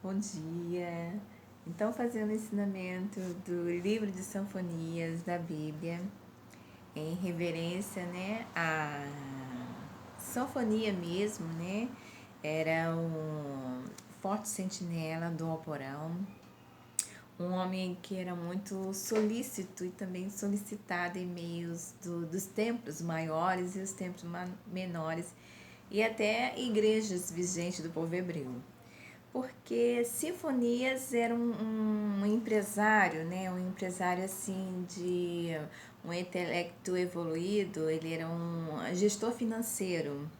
Bom dia! Então, fazendo o ensinamento do livro de Sinfonias da Bíblia, em reverência, né, à sinfonia mesmo, né, era um forte sentinela do Alporão, um homem que era muito solícito e também solicitado em meios dos templos maiores e os templos menores e até igrejas vigentes do povo hebreu. Porque Sinfonias era um empresário, né? Um empresário assim de um intelecto evoluído, ele era um gestor financeiro.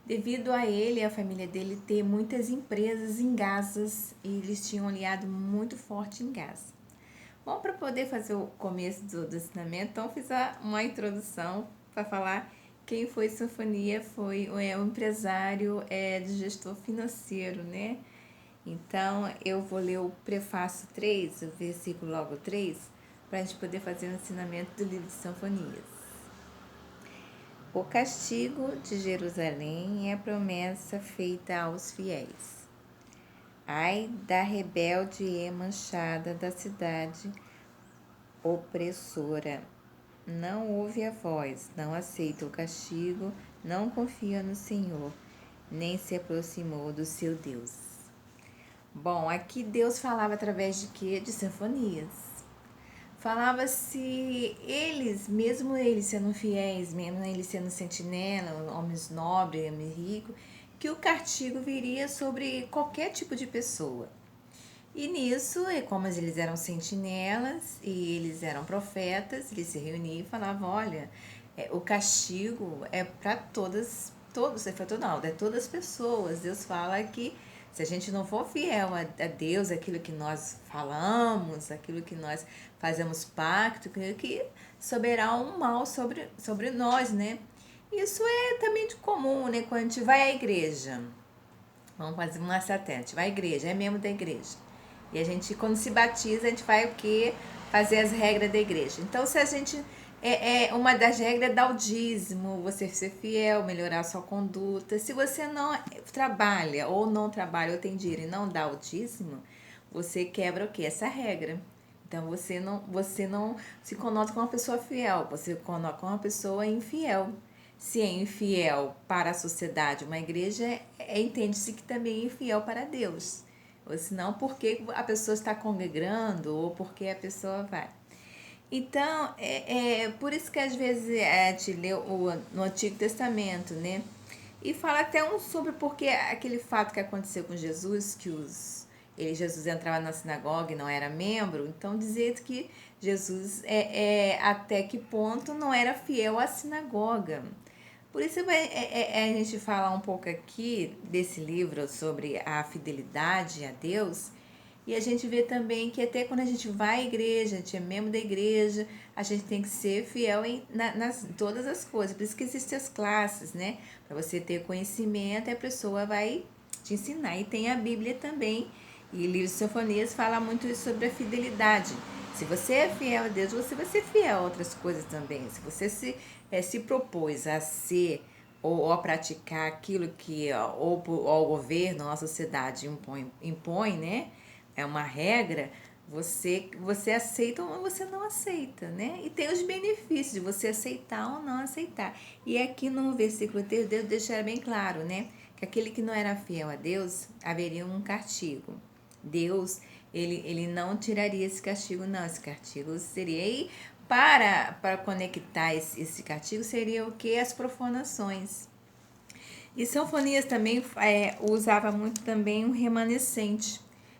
Devido a ele e a família dele ter muitas empresas em Gaza, e eles tinham um aliado muito forte em Gaza. Bom, para poder fazer o começo do ensinamento, então fiz uma introdução para falar quem foi Sinfonia, foi o empresário de gestor financeiro, né? Então, eu vou ler o prefácio 3, o versículo logo 3, para a gente poder fazer o ensinamento do livro de Sinfonias. O castigo de Jerusalém é a promessa feita aos fiéis. Ai da rebelde e manchada da cidade opressora. Não ouve a voz, não aceita o castigo, não confia no Senhor, nem se aproximou do seu Deus. Bom, aqui Deus falava através de quê? De sinfonias. Falava-se mesmo eles sendo fiéis, mesmo eles sendo sentinela, homens nobres, homens ricos, que o castigo viria sobre qualquer tipo de pessoa. E nisso, como eles eram sentinelas e eles eram profetas, eles se reuniam e falavam, olha, o castigo é para todos, é todas as pessoas. Deus fala que se a gente não for fiel a Deus, aquilo que nós falamos, aquilo que nós fazemos pacto, que soberá um mal sobre nós, né? Isso é também de comum, né? Quando a gente vai à igreja, vamos fazer uma satélite, a gente vai à igreja, é membro da igreja. E a gente, quando se batiza, a gente vai o quê? Fazer as regras da igreja. Então, se a gente. Uma das regras é dar o dízimo, você ser fiel, melhorar a sua conduta. Se você não trabalha, ou não trabalha, ou tem dinheiro e não dá o dízimo, você quebra o quê? Essa regra. Então, você não se conota com uma pessoa fiel, você conota com uma pessoa infiel. Se é infiel para a sociedade, uma igreja, entende-se que também é infiel para Deus. Ou senão, porque a pessoa está congregando ou porque a pessoa vai. Então, por isso que às vezes a gente lê no Antigo Testamento, né? E fala até sobre porque aquele fato que aconteceu com Jesus, que Jesus entrava na sinagoga e não era membro, então dizia que Jesus até que ponto não era fiel à sinagoga. Por isso a gente falar um pouco aqui desse livro sobre a fidelidade a Deus. E a gente vê também que até quando a gente vai à igreja, a gente é membro da igreja, a gente tem que ser fiel nas todas as coisas. Por isso que existem as classes, né? Para você ter conhecimento, a pessoa vai te ensinar. E tem a Bíblia também. E o livro de Sinfonias fala muito sobre a fidelidade. Se você é fiel a Deus, você vai ser fiel a outras coisas também. Se você se propôs a ser ou a praticar aquilo que ou o governo ou a sociedade impõe, né? É uma regra, você aceita ou você não aceita, né? E tem os benefícios de você aceitar ou não aceitar. E aqui no versículo 3, Deus deixa bem claro, né? Que aquele que não era fiel a Deus, haveria um castigo. Deus, ele não tiraria esse castigo, não. Esse castigo seria... E para conectar esse castigo, seria o que? As profanações. E Sinfonias também usava muito também um remanescente.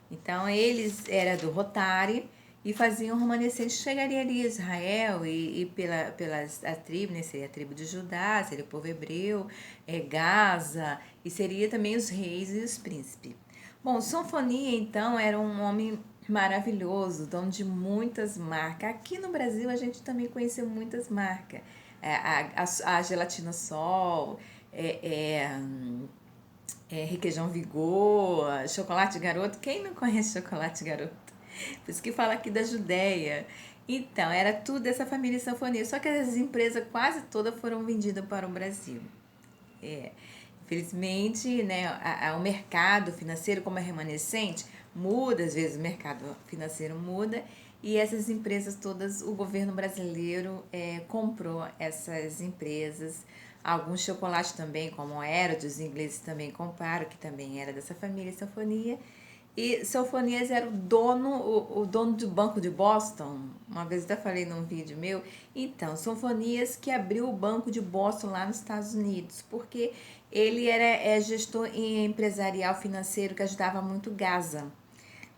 Então, eles eram do Rotary e faziam um remanescente, chegaria ali a Israel e pelas a tribo, né? Seria a tribo de Judá, seria o povo hebreu, Gaza, e seria também os reis e os príncipes. Bom, Sinfonia, então, era um homem maravilhoso, dono de muitas marcas. Aqui no Brasil, a gente também conheceu muitas marcas. A Gelatina Sol, Requeijão Vigor, Chocolate Garoto. Quem não conhece Chocolate Garoto? Por isso que fala aqui da Judéia. Então, era tudo dessa família Sinfonia. Só que as empresas quase todas foram vendidas para o Brasil. É. Felizmente, né, o mercado financeiro, como é remanescente, muda, às vezes o mercado financeiro muda, e essas empresas todas, o governo brasileiro comprou essas empresas. Alguns chocolates também, como Aero, os ingleses também compraram, que também era dessa família Sinfonia. E Sofonias era o dono do Banco de Boston. Uma vez até falei num vídeo meu. Então, Sofonias que abriu o Banco de Boston lá nos Estados Unidos, porque ele era gestor empresarial financeiro que ajudava muito Gaza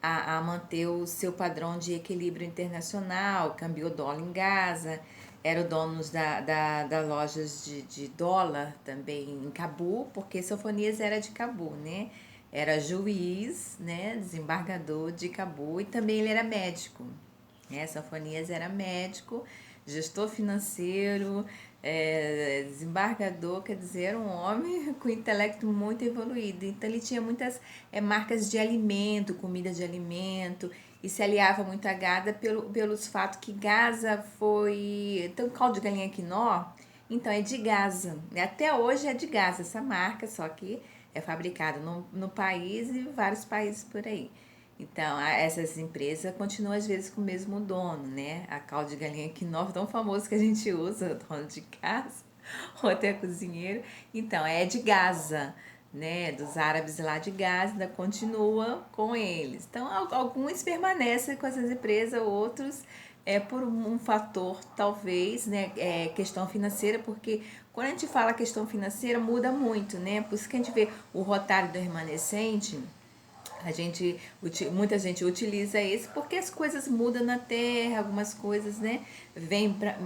a manter o seu padrão de equilíbrio internacional, cambiou dólar em Gaza, era o dono da lojas de dólar também em Cabu, porque Sofonias era de Cabu, né? Era juiz, né, desembargador de Cabu e também ele era médico. Sofonias era médico, gestor financeiro, desembargador, quer dizer, era um homem com intelecto muito evoluído. Então ele tinha muitas marcas de alimento, comida de alimento, e se aliava muito a Gaza pelos fatos que Gaza foi... Então, caldo de galinha quinó, então é de Gaza. Até hoje é de Gaza essa marca, só que é fabricado no país e vários países por aí. Então, essas empresas continuam às vezes com o mesmo dono, né? A caldo de galinha quinó, tão famoso que a gente usa, dono de casa, ou até cozinheiro. Então, é de Gaza, né? Dos árabes lá de Gaza, ainda continua com eles. Então, alguns permanecem com essas empresas, outros por um fator, talvez, né? Questão financeira, porque quando a gente fala questão financeira, muda muito, né? Por isso que a gente vê o rotário do remanescente. Muita gente utiliza isso porque as coisas mudam na Terra, algumas coisas, né,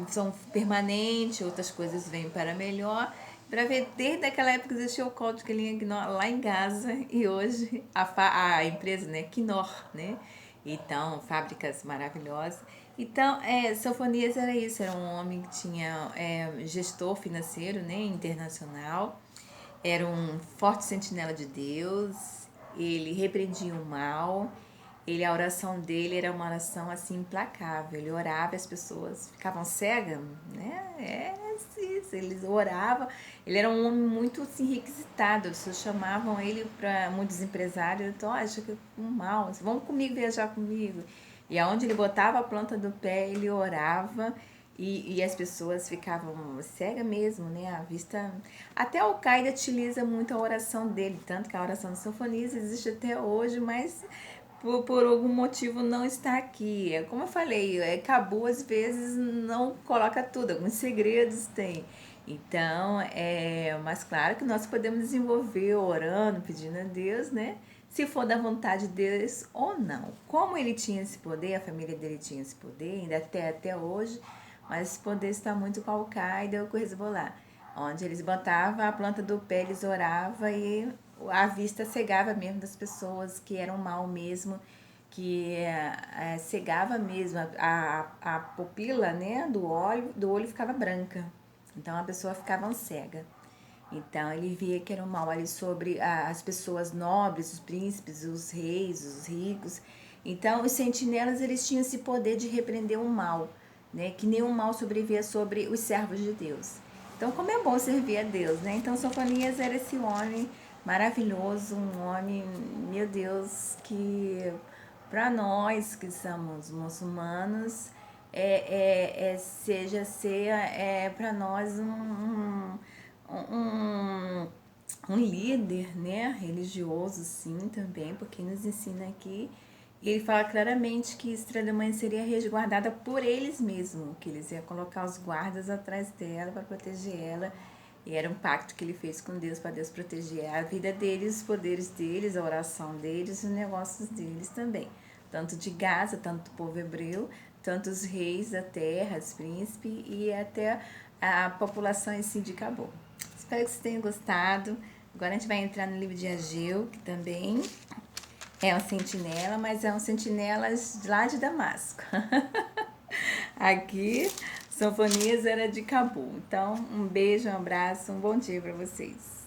são permanentes, outras coisas vêm para melhor. Para ver, desde aquela época existiu o código de linha Knorr lá em Gaza e hoje a empresa, né, Knorr, né? Então, fábricas maravilhosas. Então, Sofonias era isso, era um homem que tinha gestor financeiro, né, internacional, era um forte sentinela de Deus, ele repreendia o mal, a oração dele era uma oração assim implacável, ele orava e as pessoas ficavam cegas, né? Isso, eles oravam, ele era um homem muito assim, requisitado, as pessoas chamavam ele para muitos empresários, então, acha que é um mal, vamos comigo viajar comigo. E aonde ele botava a planta do pé, ele orava e as pessoas ficavam cegas mesmo, né? A vista. Até a Al-Qaeda utiliza muito a oração dele, tanto que a oração de Sofonias existe até hoje, mas por algum motivo não está aqui. Como eu falei, Cabu às vezes não coloca tudo, alguns segredos tem. Então, mas claro que nós podemos desenvolver orando, pedindo a Deus, né? Se for da vontade de Deus ou não. Como ele tinha esse poder, a família dele tinha esse poder, ainda até hoje, mas esse poder está muito com a Al-Qaeda e com o Hezbollah, onde eles botavam a planta do pé, eles oravam e a vista cegava mesmo das pessoas que eram mal mesmo, que cegava mesmo, a pupila, né, do olho ficava branca, então a pessoa ficava cega. Então ele via que era um mal ali sobre as pessoas nobres, os príncipes, os reis, os ricos. Então os sentinelas eles tinham esse poder de repreender o mal, né? Que nenhum mal sobrevivia sobre os servos de Deus. Então como é bom servir a Deus, né? Então Sofonias era esse homem maravilhoso, um homem, meu Deus, que para nós que somos muçulmanos seja ser para nós um, um líder, né, religioso, sim, também, porque nos ensina aqui. E ele fala claramente que Estrela da Manhã seria resguardada por eles mesmos, que eles iam colocar os guardas atrás dela para proteger ela. E era um pacto que ele fez com Deus para Deus proteger a vida deles, os poderes deles, a oração deles e os negócios deles também. Tanto de Gaza, tanto do povo hebreu, tanto os reis da terra, os príncipes e até a população em si de Cabo. Espero que vocês tenham gostado. Agora a gente vai entrar no livro de Ageu, que também é um sentinela, mas é um sentinela lá de Damasco. Aqui, Sofonias era de Cabo. Então, um beijo, um abraço, um bom dia para vocês.